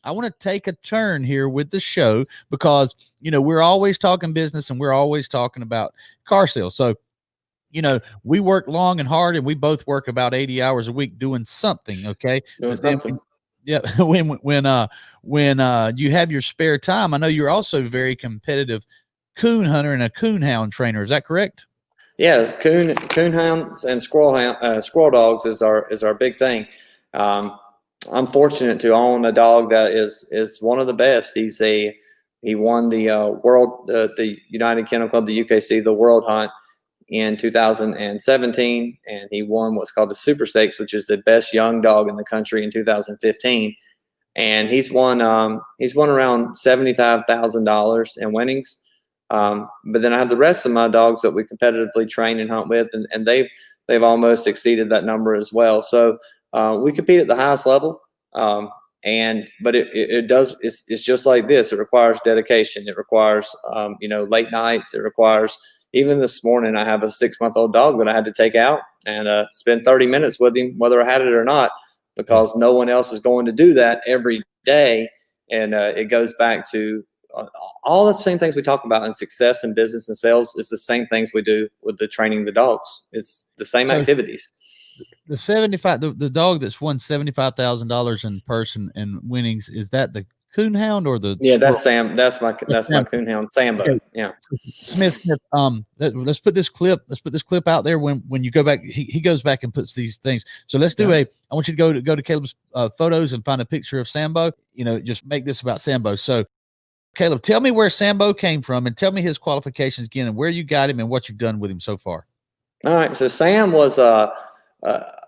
I want to take a turn here with the show because, we're always talking business and we're always talking about car sales. So, we work long and hard and we both work about 80 hours a week doing something. Okay. Doing But then, something. yeah, when you have your spare time, I know you're also very competitive coon hunter and a coonhound trainer. Is that correct? Yeah, coonhounds and squirrel dogs is our big thing. Um, I'm fortunate to own a dog that is one of the best. He won the the United Kennel Club, the UKC, the World Hunt in 2017, and he won what's called the Super Stakes, which is the best young dog in the country in 2015. And he's won around $75,000 in winnings. But then I have the rest of my dogs that we competitively train and hunt with, and they've almost exceeded that number as well. So we compete at the highest level. But it's just like this. It requires dedication. It requires late nights. It requires, even this morning I have a 6-month-old dog that I had to take out and spend 30 minutes with him, whether I had it or not, because no one else is going to do that every day. And it goes back to all the same things we talk about in success and business and sales. It's the same things we do with the training the dogs. It's the same activities. The dog that's won $75,000 in person and winnings, is that the Coonhound or the? Yeah, that's Sam. That's my Coonhound, Sambo. Okay. Yeah. Smith, let's put this clip out there when you go back. He goes back and puts these things. So let's do I want you to go to Caleb's photos and find a picture of Sambo. Just make this about Sambo. So Caleb, tell me where Sambo came from and tell me his qualifications again and where you got him and what you've done with him so far. All right. So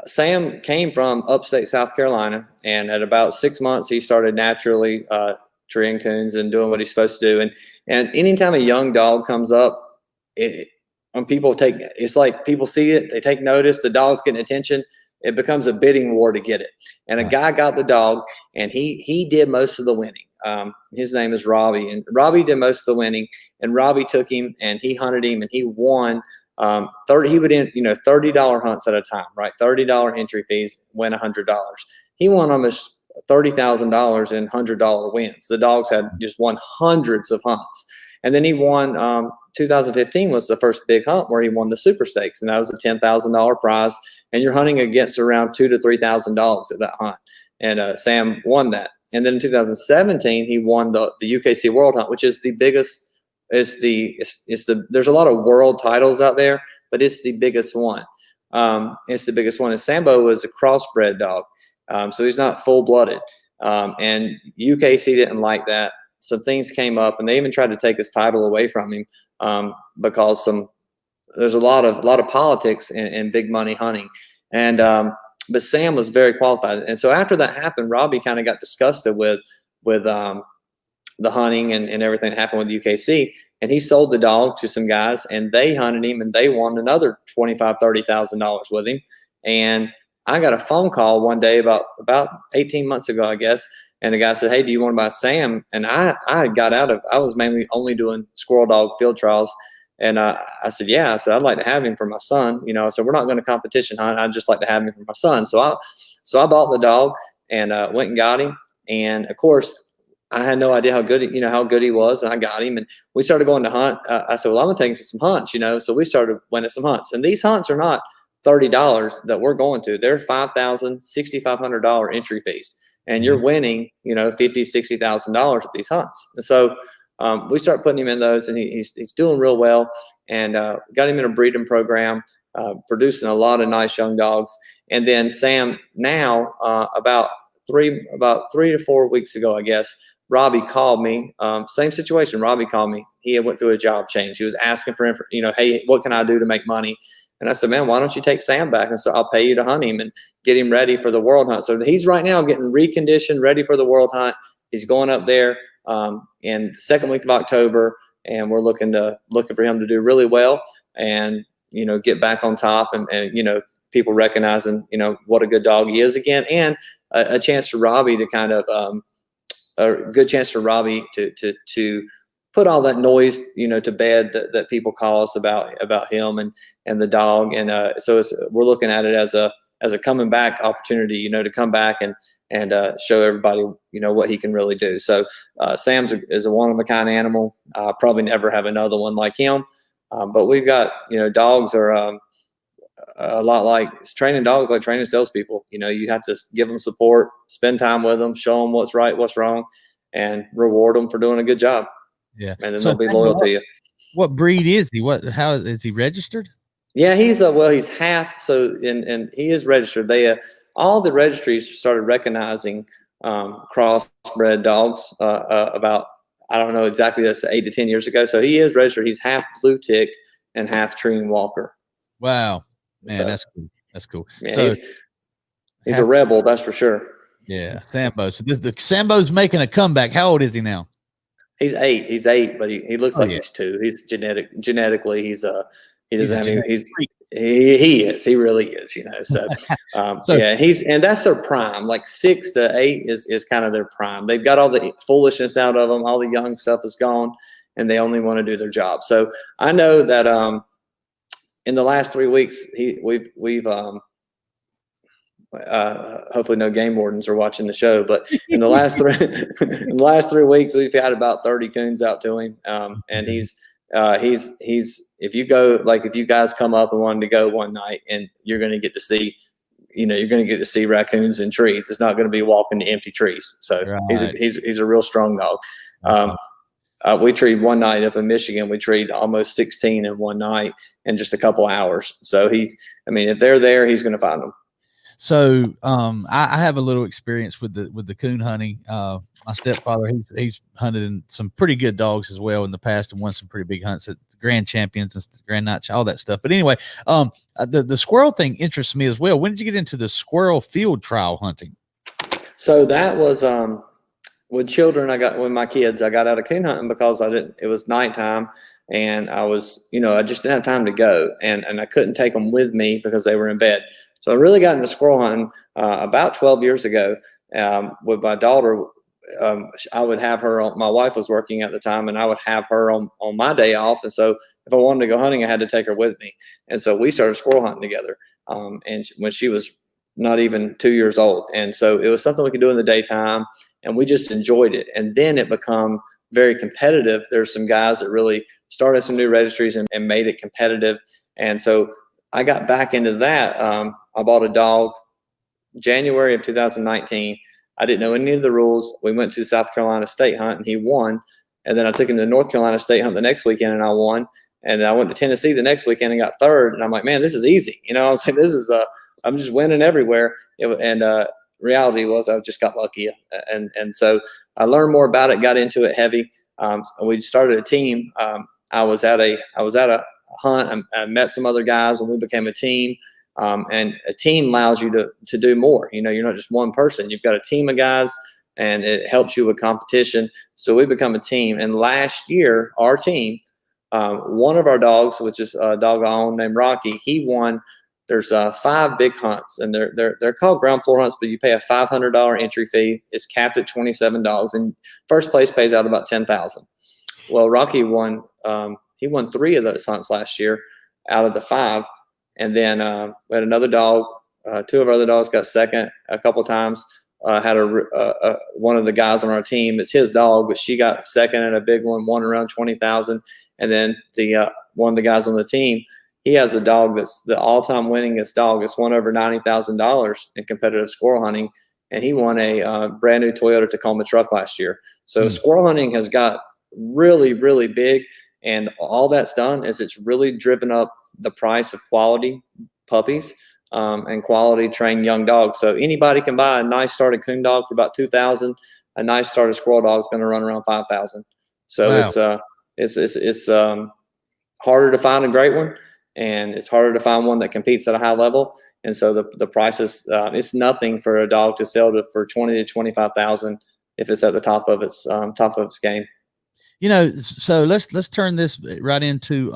Sam came from upstate South Carolina, and at about 6 months, he started naturally treeing coons and doing what he's supposed to do. And anytime a young dog comes up, it's like people see it, they take notice, the dog's getting attention. It becomes a bidding war to get it. And a guy got the dog, and he did most of the winning. His name is Robbie, and Robbie did most of the winning. And Robbie took him, and he hunted him, and he won. He would end, $30 hunts at a time, right? $30 entry fees, win $100. He won almost $30,000 in $100 wins. The dogs had just won hundreds of hunts. And then he won, 2015 was the first big hunt where he won the Super Stakes, and that was a $10,000 prize. And you're hunting against around $2,000 to $3,000 at that hunt. And Sam won that. And then in 2017, he won the UKC World Hunt, which is the biggest. There's a lot of world titles out there, but it's the biggest one. It's the biggest one. And Sambo was a crossbred dog, so he's not full blooded. And UKC didn't like that. Some things came up, and they even tried to take his title away from him because there's a lot of politics in big money hunting. And but Sam was very qualified. And so after that happened, Robbie kind of got disgusted with the hunting and everything that happened with UKC, and he sold the dog to some guys, and they hunted him, and they won another $25,000-$30,000 with him. And I got a phone call one day about 18 months ago, I guess, and the guy said, "Hey, do you want to buy Sam?" And I was mainly only doing squirrel dog field trials, and I said, "Yeah." I said, "I'd like to have him for my son." So we're not going to competition hunt. I'd just like to have him for my son. So I bought the dog and went and got him, and of course, I had no idea how good he was, and I got him, and we started going to hunt. I said, "Well, I'm gonna take him to some hunts," So we started winning some hunts, and these hunts are not $30 that we're going to. They're $5,000, $6,500 entry fees, and you're winning, $50,000, $60,000 at these hunts. And so we start putting him in those, and he's doing real well, and got him in a breeding program, producing a lot of nice young dogs. And then Sam now, about 3 to 4 weeks ago, I guess, Robbie called me. Same situation. Robbie called me. He had went through a job change. He was asking for, hey, what can I do to make money? And I said, "Man, why don't you take Sam back? And so I'll pay you to hunt him and get him ready for the World Hunt." So he's right now getting reconditioned, ready for the World Hunt. He's going up there in the second week of October, and we're looking for him to do really well and get back on top and people recognizing what a good dog he is again, and a chance for Robbie to kind of a good chance for Robbie to put all that noise, to bed that people call us about him and the dog. And so we're looking at it as as a coming back opportunity, you know, to come back and show everybody, you know, what he can really do. So Sam's is a one of a kind animal. Probably never have another one like him. But we've got, you know, dogs are a lot like training dogs, like training salespeople. You know, you have to give them support, spend time with them, show them what's right, what's wrong, and reward them for doing a good job. Yeah. And then they'll be loyal to you. What breed is he? How is he registered? Yeah, he's half. So, and he is registered. They, all the registries started recognizing crossbred dogs about, I don't know exactly, that's 8 to 10 years ago. So he is registered. He's half blue tick and half Treeing Walker. Wow, man, So, that's cool. That's cool. Yeah, so he's a rebel, that's for sure. Yeah, Sambo. So the Sambo's making a comeback. How old is he now? He's 8. He's 8, but he looks like he's 2. He's genetically he doesn't have any, he is. He really is, you know. So, yeah, and that's their prime. Like 6 to 8 is kind of their prime. They've got all the foolishness out of them. All the young stuff is gone, and they only want to do their job. So I know that in the last 3 weeks, we've hopefully no game wardens are watching the show, but in the last 3 weeks, we've had about 30 coons out to him, and he's if you go, like if you guys come up and wanted to go one night, and you're going to get to see, you know, you're going to get to see raccoons in trees. It's not going to be walking to empty trees. So right. he's a real strong dog. We treed one night up in Michigan. We treed almost 16 in one night in just a couple hours. So if they're there, he's going to find them. So I have a little experience with the coon hunting. My stepfather, he's hunted in some pretty good dogs as well in the past, and won some pretty big hunts at the Grand Champions and Grand Night, all that stuff. But anyway, the squirrel thing interests me as well. When did you get into the squirrel field trial hunting? So that was with children. With my kids, I got out of coon hunting because it was nighttime, and I just didn't have time to go, and I couldn't take them with me because they were in bed. So I really got into squirrel hunting about 12 years ago with my daughter. I would have her my wife was working at the time, and I would have her on my day off. And so if I wanted to go hunting, I had to take her with me. And so we started squirrel hunting together. And when she was not even 2 years old. And so it was something we could do in the daytime, and we just enjoyed it. And then it became very competitive. There's some guys that really started some new registries and made it competitive. And so I got back into that. I bought a dog January of 2019. I didn't know any of the rules. We went to South Carolina State Hunt, and he won. And then I took him to North Carolina State Hunt the next weekend, and I won. And I went to Tennessee the next weekend and got third. And I'm like, man, this is easy. You know, I was like, I'm just winning everywhere. Reality was I just got lucky. And so I learned more about it, got into it heavy. We started a team. I was at a hunt. I met some other guys, and we became a team. And a team allows you to do more. You know, you're not just one person. You've got a team of guys, and it helps you with competition. So we become a team. And last year, our team, one of our dogs, which is a dog I own named Rocky, he won. There's 5 big hunts, and they're called ground floor hunts, but you pay a $500 entry fee. It's capped at $27, and first place pays out about $10,000. Well, Rocky won. He won 3 of those hunts last year out of the 5. And then we had another dog. 2 of our other dogs got second a couple of times. Had one of the guys on our team. It's his dog, but she got second in a big one, won around $20,000. And then one of the guys on the team, he has a dog that's the all-time winningest dog. It's won over $90,000 in competitive squirrel hunting, and he won a brand new Toyota Tacoma truck last year. So squirrel hunting has got really, really big, and all that's done is it's really driven up the price of quality puppies and quality trained young dogs. So anybody can buy a nice started coon dog for about $2,000. A nice started squirrel dog is going to run around $5,000. So wow. It's harder to find a great one, and it's harder to find one that competes at a high level. And so the prices, it's nothing for a dog to sell for $20,000 to $25,000 if it's at the top of its game. You know, so let's turn this right into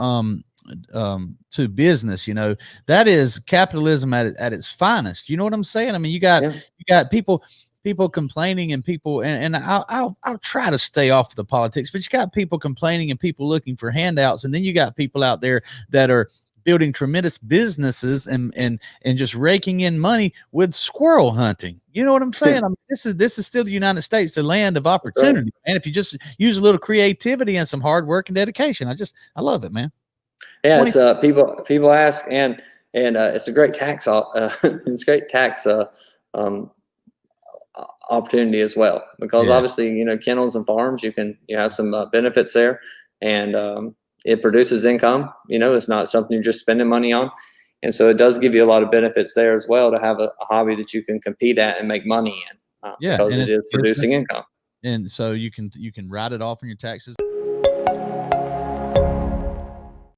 to business. You know, that is capitalism at its finest. You know what I'm saying? I mean, you got people complaining, and people, and I'll try to stay off the politics, but you got people complaining and people looking for handouts, and then you got people out there that are building tremendous businesses and just raking in money with squirrel hunting. You know what I'm saying? I mean, this is still the United States, the land of opportunity. And if you just use a little creativity and some hard work and dedication, I love it, man. Yeah, it's people ask, and it's a great tax it's great tax opportunity as well, because obviously, you know, kennels and farms, you have some benefits there, and it produces income. You know, it's not something you're just spending money on, and so it does give you a lot of benefits there as well to have a hobby that you can compete at and make money in, because it is producing income. And so you can write it off on your taxes.